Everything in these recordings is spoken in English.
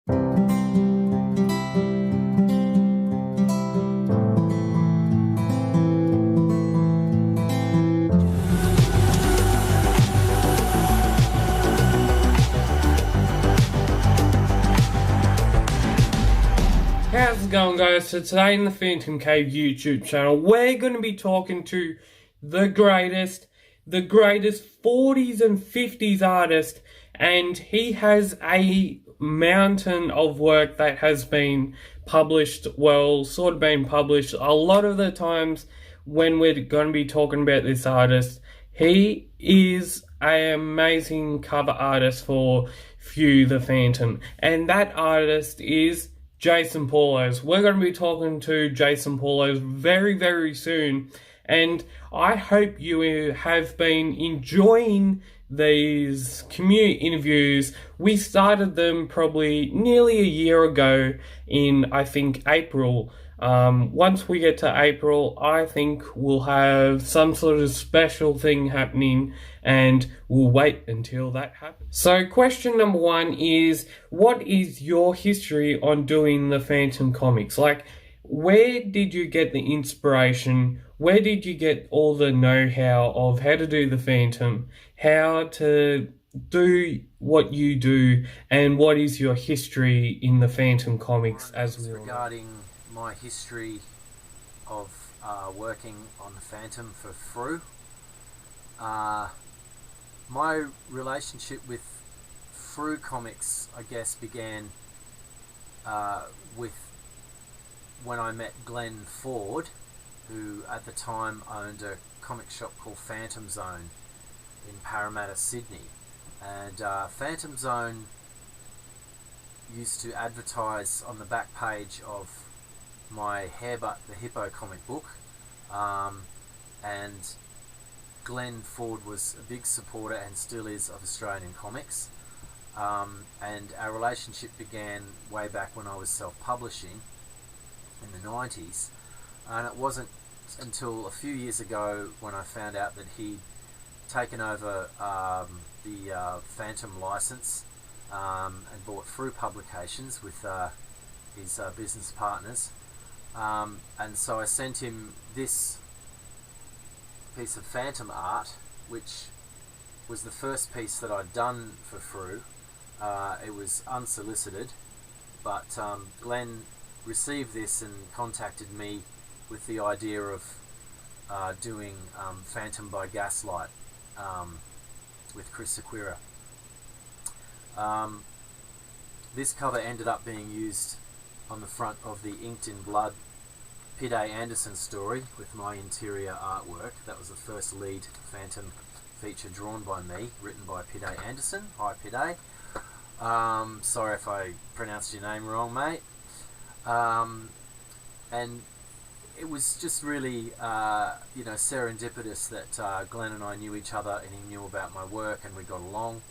How's it going, guys? So today in the PhantomCave YouTube channel, we're going to be talking to the greatest 40s and 50s artist, and he has a mountain of work that has been published, well, sort of been published. A lot of the times when we're going to be talking about this artist, he is an amazing cover artist for Frew the Phantom, and that artist is Jason Paulos. We're going to be talking to Jason Paulos very, very soon, and I hope you have been enjoying these community interviews. We started them probably nearly a year ago in, I think, April. Once we get to April, I think we'll have some sort of special thing happening, and we'll wait until that happens. So question number one is, what is your history on doing the Phantom comics? Like, where did you get the inspiration? Where did you get all the know-how of how to do the Phantom, how to do what you do, and what is your history in the Phantom comics as well? Regarding my history of working on the Phantom for Frew, my relationship with Frew Comics, I guess, began with when I met Glenn Ford, who at the time owned a comic shop called Phantom Zone in Parramatta, Sydney. And Phantom Zone used to advertise on the back page of my Hairbutt the Hippo comic book, and Glenn Ford was a big supporter and still is of Australian comics, and our relationship began way back when I was self-publishing in the 90s, and it wasn't until a few years ago when I found out that he'd taken over the Phantom license and bought Frew Publications with his business partners. And so I sent him this piece of Phantom art, which was the first piece that I'd done for Frew. It was unsolicited, but Glenn received this and contacted me with the idea of doing Phantom by Gaslight with Chris Sequeira. This cover ended up being used on the front of the Inked in Blood Pid A. Anderson story with my interior artwork. That was the first lead Phantom feature drawn by me, written by Pid A. Anderson. Hi, Pid A. Sorry if I pronounced your name wrong, mate. And it was just really, serendipitous that Glenn and I knew each other, and he knew about my work, and we got along.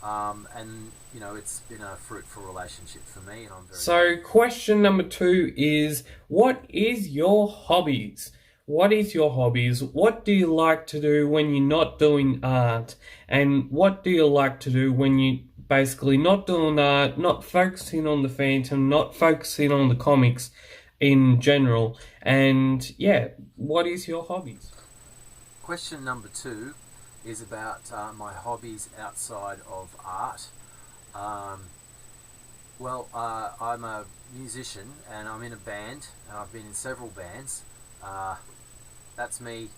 And it's been a fruitful relationship for me, and I'm very. So question number two is, what is your hobbies? What is your hobbies? What do you like to do when you're not doing art? And what do you like to do when you basically not doing art, not focusing on the Phantom, not focusing on the comics in general? And yeah, what is your hobbies? Question number two is about my hobbies outside of art. I'm a musician, and I'm in a band, and I've been in several bands. That's me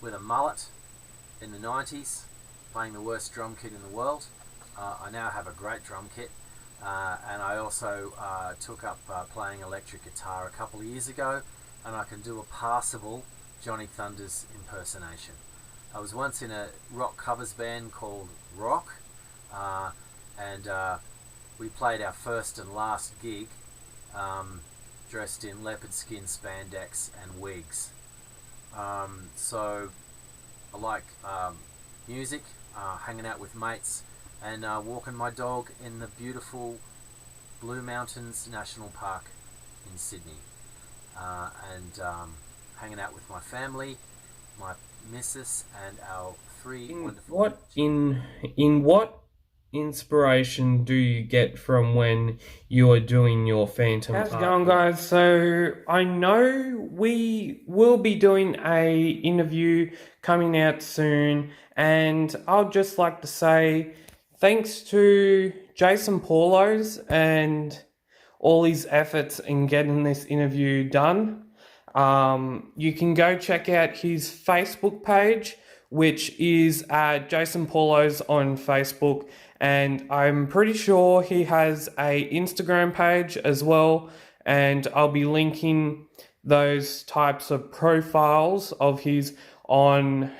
with a mullet in the 90s, playing the worst drum kit in the world. I now have a great drum kit, and I also took up playing electric guitar a couple of years ago, and I can do a passable Johnny Thunders impersonation. I was once in a rock covers band called Rock, and we played our first and last gig dressed in leopard skin spandex and wigs. So I like music, hanging out with mates, and walking my dog in the beautiful Blue Mountains National Park in Sydney, and hanging out with my family, my missus, and our three wonderful. In what inspiration do you get from when you're doing your Phantom art? How's it going, guys? So I know we will be doing a interview coming out soon, and I'd just like to say thanks to Jason Paulos and all his efforts in getting this interview done. You can go check out his Facebook page, which is Jason Paulos on Facebook, and I'm pretty sure he has a Instagram page as well, and I'll be linking those types of profiles of his on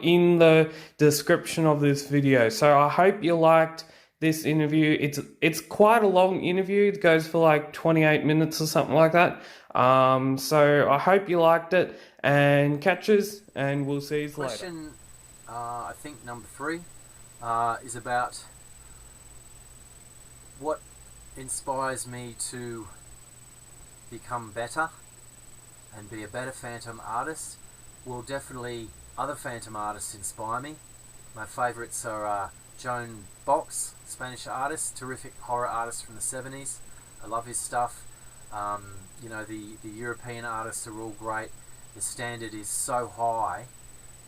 in the description of this video. So I hope you liked this interview. It's quite a long interview. It goes for like 28 minutes or something like that. So I hope you liked it, and catches, and we'll see you later. Question, I think number 3, is about what inspires me to become better and be a better Phantom artist. Well, definitely other Phantom artists inspire me. My favourites are Joan Box, Spanish artist, terrific horror artist from the 70s. I love his stuff. You know, the European artists are all great. The standard is so high,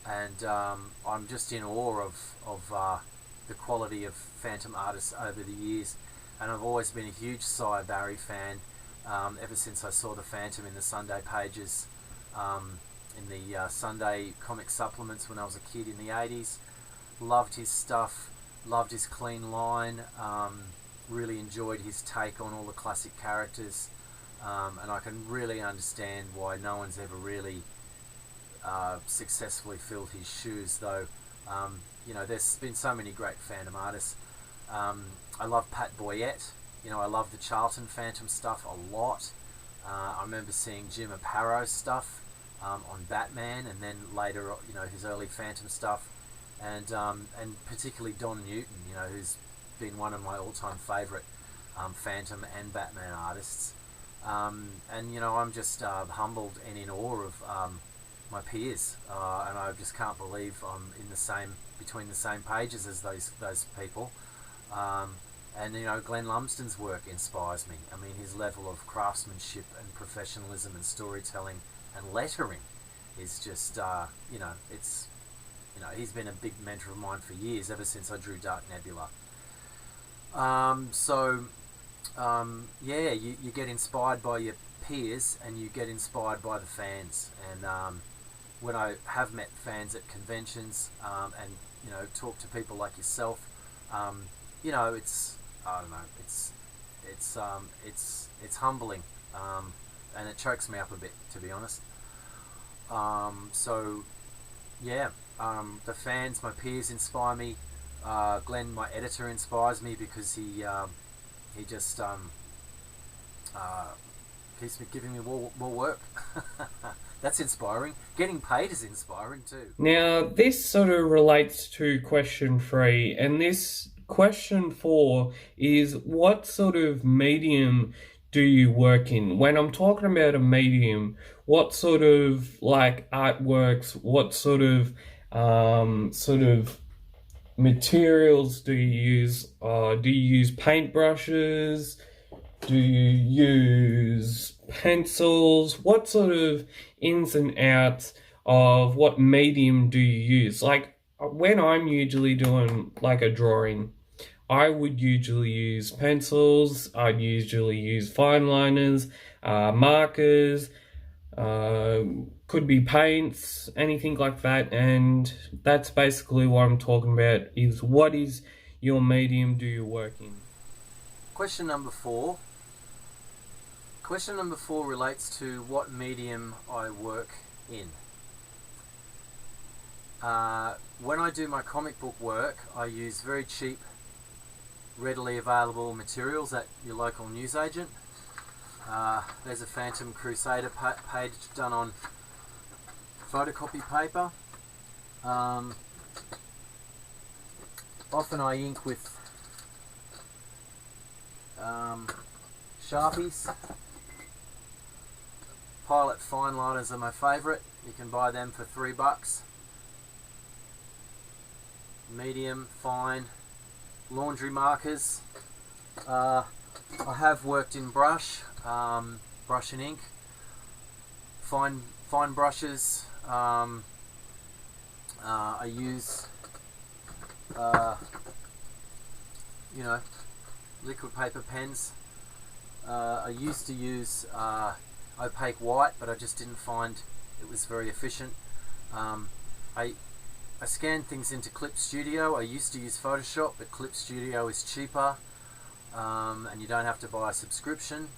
and I'm just in awe of the quality of Phantom artists over the years. And I've always been a huge Cy Barry fan, ever since I saw the Phantom in the Sunday pages, in the Sunday comic supplements when I was a kid in the 80s. Loved his stuff, loved his clean line, really enjoyed his take on all the classic characters, and I can really understand why no one's ever really successfully filled his shoes, though. You know, there's been so many great Phantom artists. I love Pat Boyette. You know, I love the Charlton Phantom stuff a lot. I remember seeing Jim Apatow stuff on Batman, and then later, you know, his early Phantom stuff, and particularly Don Newton, you know, who's been one of my all-time favourite Phantom and Batman artists. And you know, I'm just humbled and in awe of my peers, and I just can't believe I'm between the same pages as those people. And you know, Glenn Lumsden's work inspires me. I mean, his level of craftsmanship and professionalism and storytelling and lettering is just, you know, it's, you know, he's been a big mentor of mine for years, ever since I drew Dark Nebula. Yeah, you get inspired by your peers, and you get inspired by the fans. And when I have met fans at conventions, and you know, talk to people like yourself, you know, it's, I don't know, it's humbling, and it chokes me up a bit, to be honest. So yeah, the fans, my peers inspire me. Glenn, my editor, inspires me because he just keeps me giving me more work. That's inspiring. Getting paid is inspiring too. Now, this sort of relates to question 3, and this question 4 is, what sort of medium do you work in? When I'm talking about a medium, what sort of like artworks, what sort of materials do you use? Do you use paintbrushes? Do you use pencils? What sort of ins and outs of what medium do you use? Like, when I'm usually doing like a drawing, I would usually use pencils. I'd usually use fine liners, markers, could be paints, anything like that. And that's basically what I'm talking about, is what is your medium do you work in? Question number 4. Question number 4 relates to what medium I work in. When I do my comic book work, I use very cheap, readily available materials at your local newsagent. There's a Phantom Crusader page done on photocopy paper. Often I ink with Sharpies. Pilot fine liners are my favourite. You can buy them for $3. Medium, fine, laundry markers. I have worked in brush, brush and ink, fine brushes. I use, liquid paper pens. I used to use opaque white, but I just didn't find it was very efficient. I scan things into Clip Studio. I used to use Photoshop, but Clip Studio is cheaper, and you don't have to buy a subscription.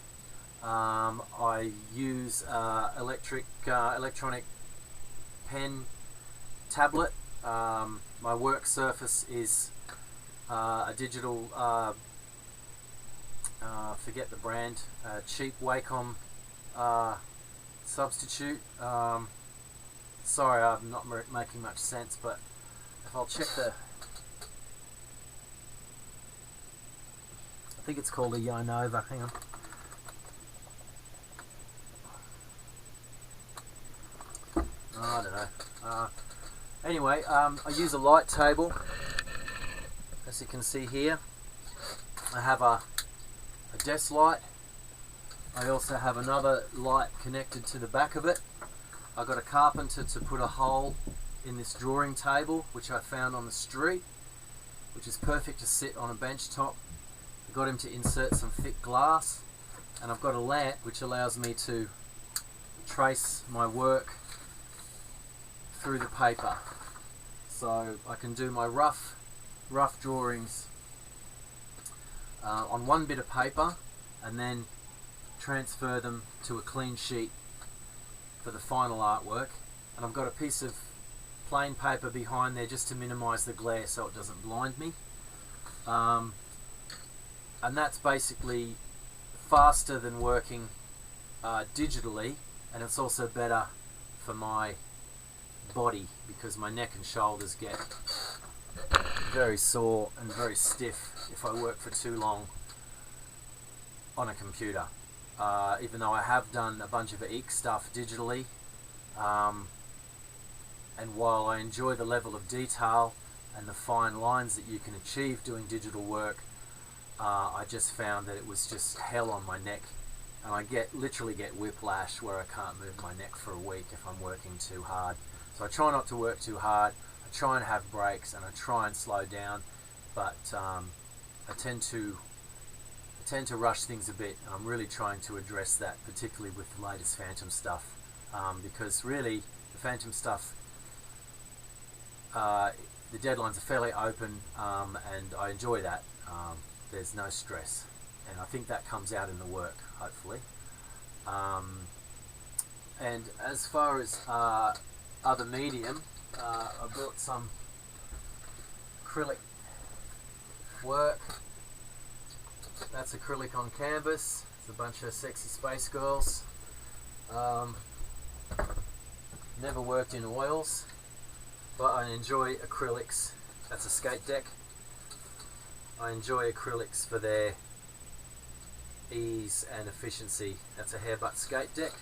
I use electronic pen tablet. My work surface is a digital, forget the brand, cheap Wacom substitute. Sorry, I'm not making much sense, but if I'll check I think it's called a Yonova. Hang on. I don't know. Anyway, I use a light table, as you can see here. I have a desk light. I also have another light connected to the back of it. I got a carpenter to put a hole in this drawing table, which I found on the street, which is perfect to sit on a bench top. I got him to insert some thick glass, and I've got a lamp which allows me to trace my work through the paper, so I can do my rough drawings on one bit of paper and then transfer them to a clean sheet for the final artwork. And I've got a piece of plain paper behind there just to minimize the glare so it doesn't blind me, and that's basically faster than working digitally, and it's also better for my body because my neck and shoulders get very sore and very stiff if I work for too long on a computer. Even though I have done a bunch of ink stuff digitally, and while I enjoy the level of detail and the fine lines that you can achieve doing digital work, I just found that it was just hell on my neck, and I literally get whiplash where I can't move my neck for a week if I'm working too hard. So I try not to work too hard. I try and have breaks, and I try and slow down, but I tend to rush things a bit, and I'm really trying to address that, particularly with the latest Phantom stuff, because really the Phantom stuff, the deadlines are fairly open, and I enjoy that. There's no stress, and I think that comes out in the work, hopefully. And as far as other medium, I built some acrylic work. That's acrylic on canvas. It's a bunch of sexy space girls. Never worked in oils, but I enjoy acrylics. That's a skate deck. I enjoy acrylics for their ease and efficiency. That's a hairbutt skate deck.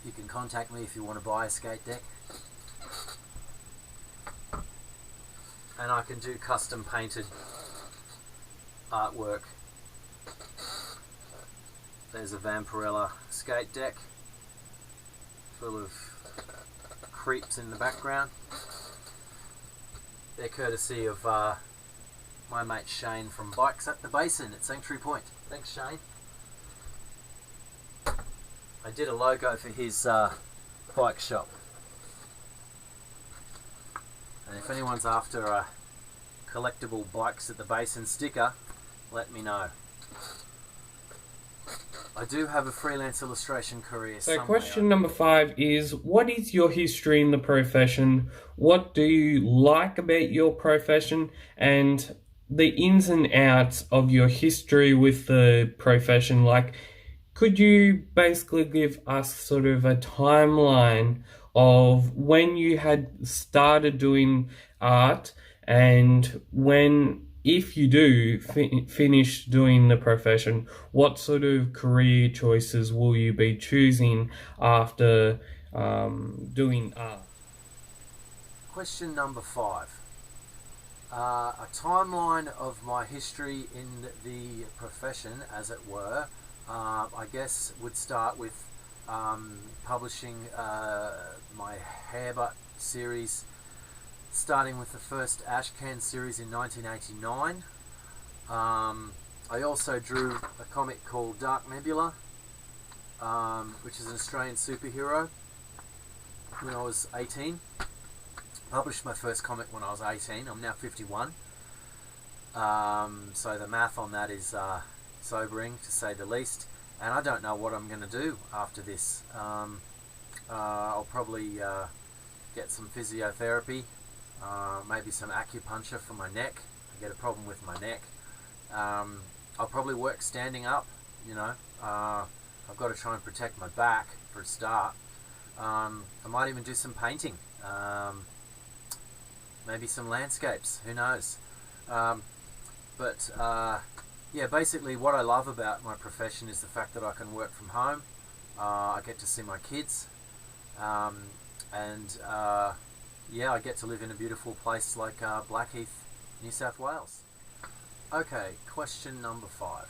You can contact me if you want to buy a skate deck. And I can do custom painted artwork. There's a Vampirella skate deck full of creeps in the background. They're courtesy of my mate Shane from Bikes at the Basin at Sanctuary Point. Thanks, Shane. I did a logo for his bike shop, and if anyone's after a collectible Bikes at the Basin sticker, let me know. I do have a freelance illustration career. So question number 5 is, what is your history in the profession? What do you like about your profession, and the ins and outs of your history with the profession? Like, could you basically give us sort of a timeline of when you had started doing art, and when, if you do finish doing the profession, what sort of career choices will you be choosing after doing art? Question number 5. A timeline of my history in the profession, as it were, I guess would start with publishing my Hairbutt series, starting with the first Ashcan series in 1989. I also drew a comic called Dark Nebula, which is an Australian superhero, when I was 18. Published my first comic when I was 18. I'm now 51. So the math on that is sobering, to say the least. And I don't know what I'm going to do after this. I'll probably get some physiotherapy, maybe some acupuncture for my neck. I get a problem with my neck. I'll probably work standing up, you know. I've got to try and protect my back for a start. I might even do some painting. Maybe some landscapes, who knows. Yeah, basically what I love about my profession is the fact that I can work from home. I get to see my kids. Yeah, I get to live in a beautiful place like Blackheath, New South Wales. Okay, question number 5.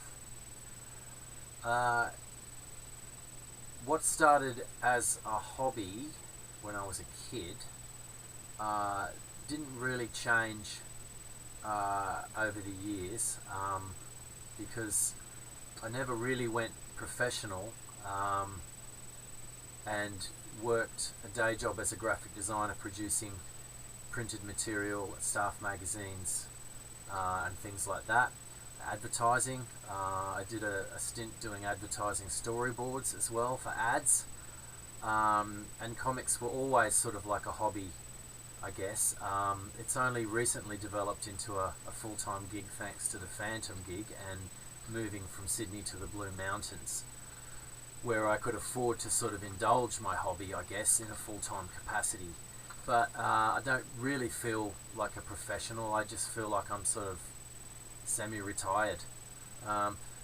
What started as a hobby when I was a kid didn't really change over the years, because I never really went professional, and worked a day job as a graphic designer producing printed material, staff magazines, and things like that. Advertising, I did a stint doing advertising storyboards as well for ads, and comics were always sort of like a hobby, I guess. It's only recently developed into a full-time gig thanks to the Phantom gig and moving from Sydney to the Blue Mountains, where I could afford to sort of indulge my hobby, I guess, in a full-time capacity. But I don't really feel like a professional. I just feel like I'm sort of semi-retired.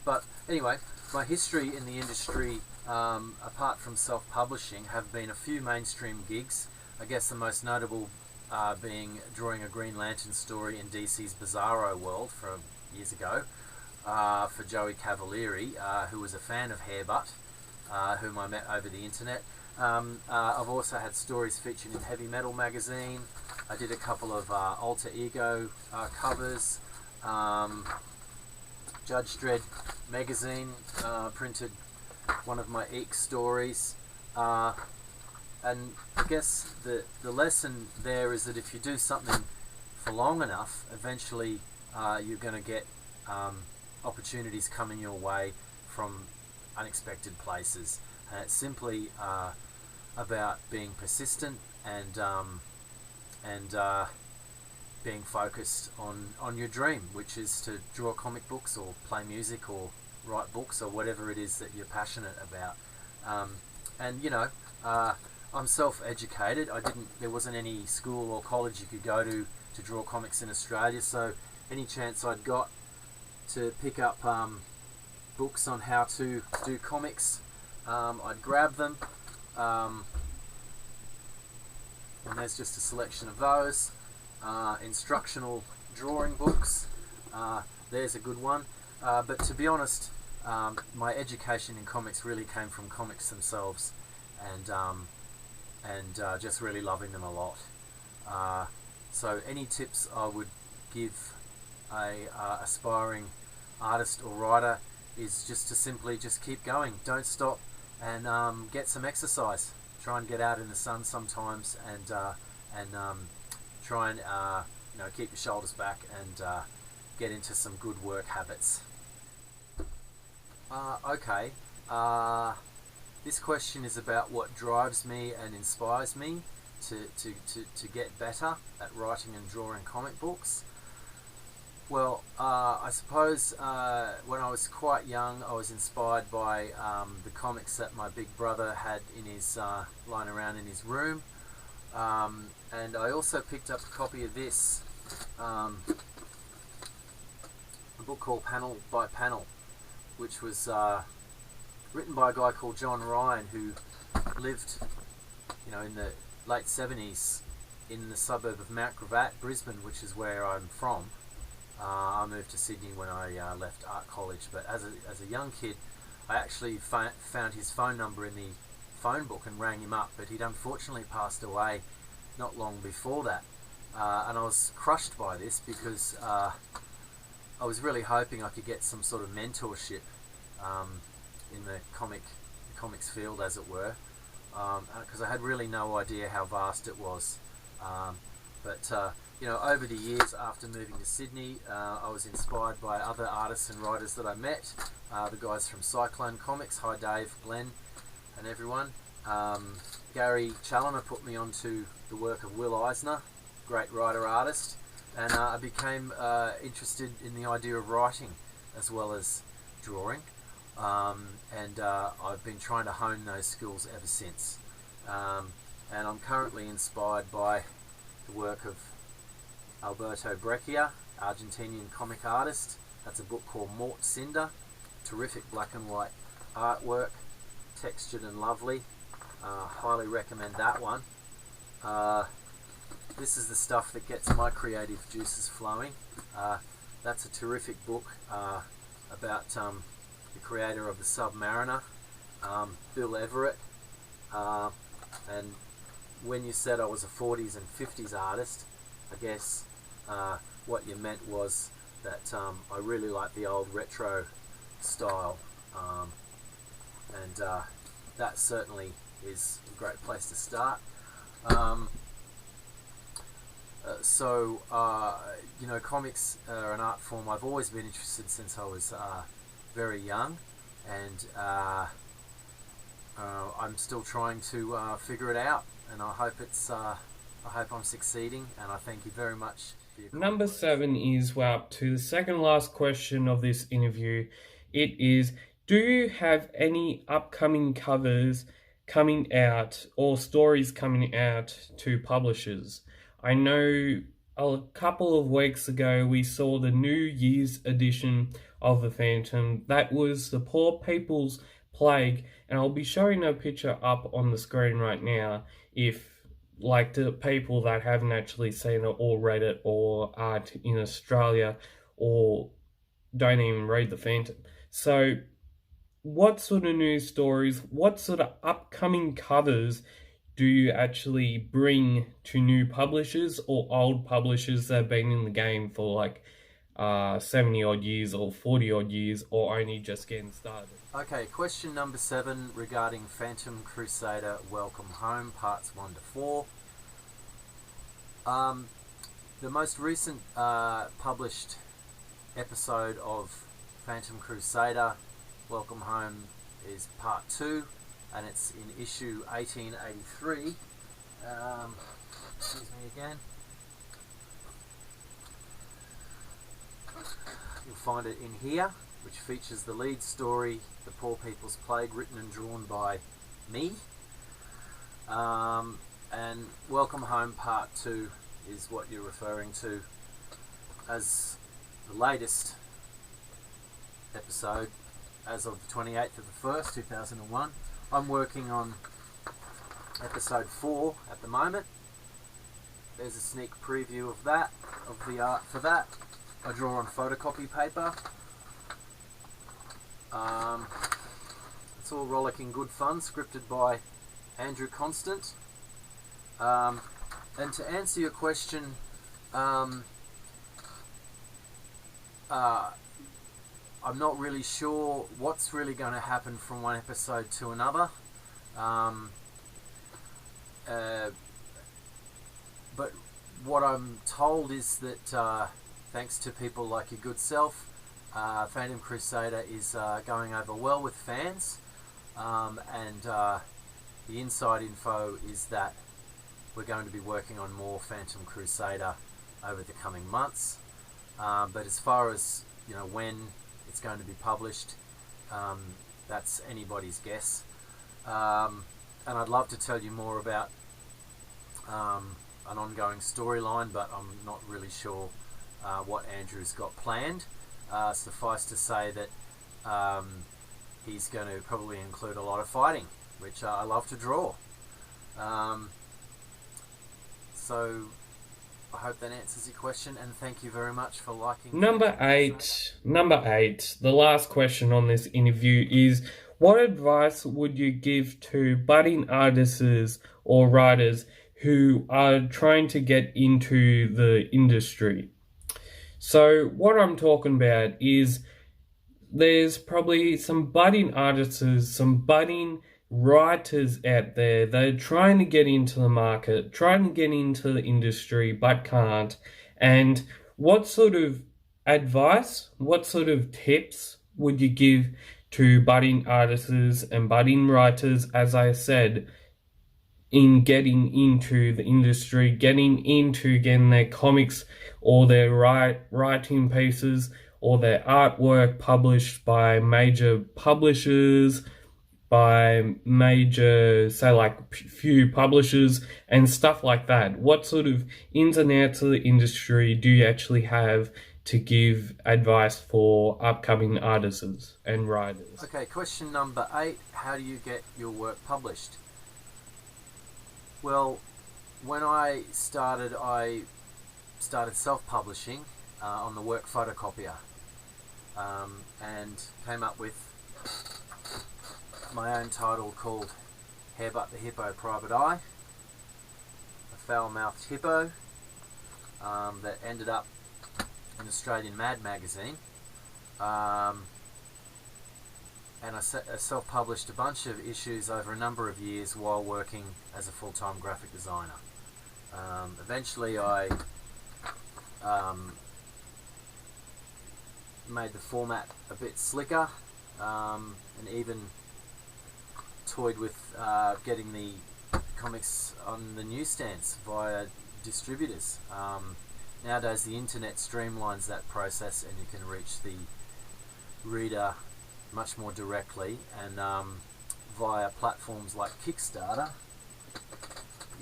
But anyway, my history in the industry, apart from self-publishing, have been a few mainstream gigs. I guess the most notable being drawing a Green Lantern story in DC's Bizarro World from years ago for Joey Cavalieri, who was a fan of Hairbutt, whom I met over the internet. I've also had stories featured in Heavy Metal magazine. I did a couple of Alter Ego covers. Judge Dredd magazine printed one of my Eek stories. And I guess the lesson there is that if you do something for long enough, eventually you're going to get opportunities coming your way from unexpected places. And it's simply about being persistent and being focused on your dream, which is to draw comic books or play music or write books or whatever it is that you're passionate about. And you know, I'm self-educated. There wasn't any school or college you could go to draw comics in Australia, so any chance I'd got to pick up books on how to do comics, I'd grab them. And there's just a selection of those. Instructional drawing books, there's a good one. But to be honest, my education in comics really came from comics themselves, and just really loving them a lot. So any tips I would give a aspiring artist or writer is just to simply just keep going, don't stop, and get some exercise. Try and get out in the sun sometimes, and try and keep your shoulders back and get into some good work habits. Okay, this question is about what drives me and inspires me to get better at writing and drawing comic books. Well, I suppose when I was quite young, I was inspired by the comics that my big brother had in his lying around in his room, and I also picked up a copy of this, a book called Panel by Panel, which was written by a guy called John Ryan, who lived, in the late 70s in the suburb of Mount Gravatt, Brisbane, which is where I'm from. I moved to Sydney when I left art college, but as a young kid, I actually found his phone number in the phone book and rang him up, but he'd unfortunately passed away not long before that. And I was crushed by this because I was really hoping I could get some sort of mentorship in the comics field, as it were, because I had really no idea how vast it was. But over the years after moving to Sydney, I was inspired by other artists and writers that I met, the guys from Cyclone Comics. Hi Dave, Glenn, and everyone. Gary Challoner put me onto the work of Will Eisner, great writer-artist, and I became interested in the idea of writing as well as drawing, and I've been trying to hone those skills ever since. And I'm currently inspired by the work of Alberto Breccia, Argentinian comic artist. That's a book called Mort Cinder, terrific black and white artwork, textured and lovely. Highly recommend that one. This is the stuff that gets my creative juices flowing. That's a terrific book about the creator of the Submariner, Bill Everett. And when you said I was a 40s and 50s artist, I guess what you meant was that I really like the old retro style, and that certainly is a great place to start. Comics are an art form I've always been interested in since I was very young, and I'm still trying to figure it out, and I hope I'm succeeding, and I thank you very much for your Number 7 is we're up to the second last question of this interview. It is, do you have any upcoming covers coming out or stories coming out to publishers? I know a couple of weeks ago we saw the New Year's edition of the Phantom. That was the Poor People's Plague, and I'll be showing a picture up on the screen right now if the people that haven't actually seen it or read it or aren't in Australia or don't even read the Phantom. So what sort of news stories, what sort of upcoming covers do you actually bring to new publishers or old publishers that have been in the game for 70 odd years or 40 odd years or only just getting started? Okay, question number 7 regarding Phantom Crusader Welcome Home, parts 1 to 4. The most recent published episode of Phantom Crusader Welcome Home is part 2, and it's in issue 1883. Excuse me again. You'll find it in here, which features the lead story, The Poor People's Plague, written and drawn by me. And Welcome Home Part 2 is what you're referring to as the latest episode as of the 28th of the 1st, 2001. I'm working on episode 4 at the moment. There's a sneak preview of that, of the art for that. I draw on photocopy paper. It's all rollicking good fun, scripted by Andrew Constant. And to answer your question, I'm not really sure what's really going to happen from one episode to another. But what I'm told is that thanks to people like your good self, Phantom Crusader is going over well with fans, and the inside info is that we're going to be working on more Phantom Crusader over the coming months. But as far as when it's going to be published, that's anybody's guess. And I'd love to tell you more about an ongoing storyline, but I'm not really sure what Andrew's got planned. Suffice to say that he's going to probably include a lot of fighting, which I love to draw. So I hope that answers your question, and thank you very much for liking. Number eight, the last question on this interview is, what advice would you give to budding artists or writers who are trying to get into the industry? So what I'm talking about is there's probably some budding artists, some budding writers out there that are trying to get into the market, trying to get into the industry, but can't. And what sort of advice, what sort of tips would you give to budding artists and budding writers, as I said, in getting into the industry, getting their comics or their writing pieces or their artwork published by major publishers, by major, say like few publishers and stuff like that? What sort of ins and outs of the industry do you actually have to give advice for upcoming artists and writers? Okay, question number 8, how do you get your work published? Well, when I started self-publishing on the work photocopier, and came up with my own title called Hairbutt the Hippo Private Eye, a foul-mouthed hippo that ended up in Australian Mad magazine, and I self-published a bunch of issues over a number of years while working as a full-time graphic designer. Eventually I made the format a bit slicker, and even toyed with getting the comics on the newsstands via distributors. Nowadays the internet streamlines that process and you can reach the reader much more directly, and via platforms like Kickstarter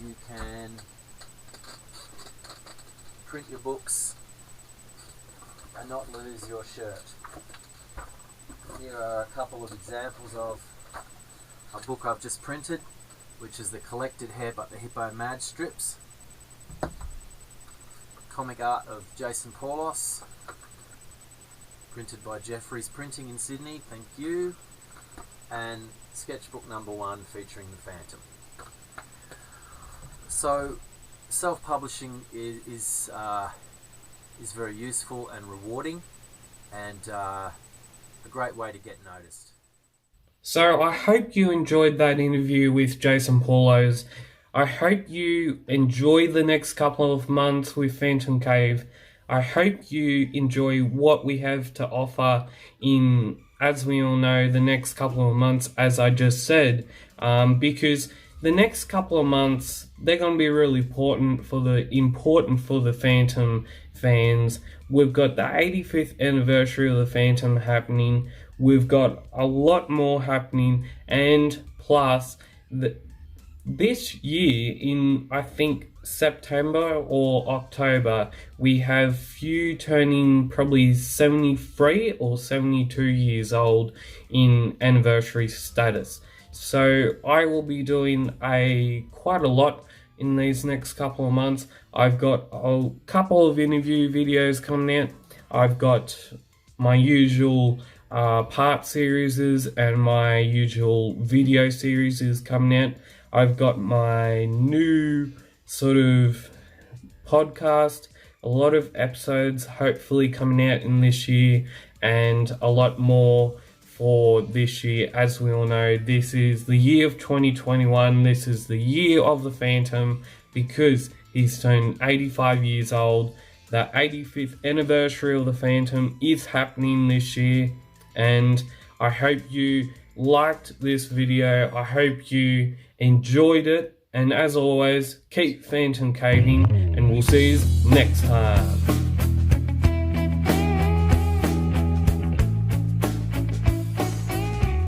you can print your books and not lose your shirt. Here are a couple of examples of a book I've just printed, which is the collected Hairbutt the Hippo Mad strips. Comic art of Jason Paulos, printed by Jeffrey's Printing in Sydney, thank you. And sketchbook number 1 featuring the Phantom. So self-publishing is very useful and rewarding, and a great way to get noticed. So I hope you enjoyed that interview with Jason Paulos. I hope you enjoy the next couple of months with PhantomCave. I hope you enjoy what we have to offer in, as we all know, the next couple of months, as I just said, because the next couple of months, they're going to be really important for the Phantom fans. We've got the 85th anniversary of the Phantom happening. We've got a lot more happening, and plus this year in, I think, September or October, we have few turning probably 73 or 72 years old in anniversary status. So I will be doing quite a lot in these next couple of months. I've got a couple of interview videos coming out. I've got my usual part series and my usual video series coming out. I've got my new sort of podcast, a lot of episodes hopefully coming out in this year, and a lot more for this year. As we all know, this is the year of 2021. This is the year of the Phantom, because he's turned 85 years old. The 85th anniversary of the Phantom is happening this year, and I hope you liked this video. I hope you enjoyed it, and as always, keep Phantom caving, and we'll see you next time.